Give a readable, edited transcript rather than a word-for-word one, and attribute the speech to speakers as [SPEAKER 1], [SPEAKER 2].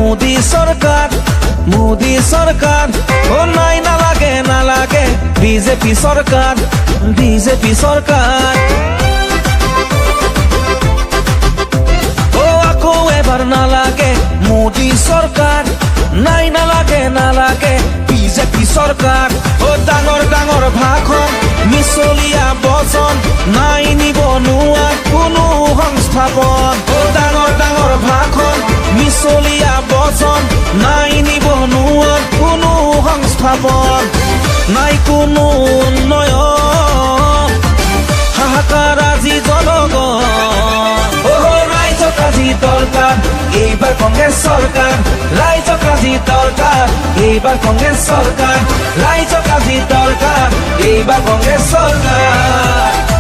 [SPEAKER 1] মোদি সরকার ও নাই নালাগে বিজেপি সরকার ও আকৌ এবার নালাগে মোদি সরকার নাই নালাগে বিজেপি সরকার ও ডাঙৰ ভাষণ মিছলীয়া বচন নাই নিবনুৱা কোনো সংস্থাপন ও ডাঙৰ ভাষণ মিছলীয়া বচন নাই নিবনুৱা কোনো সংস্থাপন নাই কোনো উন্নয়ন হাহাকাৰ আজি জনগণ রাইজক আজি দরকার এইবার কংগ্রেস সরকার রাইজক আজি দরকার এইবার কংগ্রেস সরকার রাইজক আজি দরকার এইবার কংগ্রেস সরকার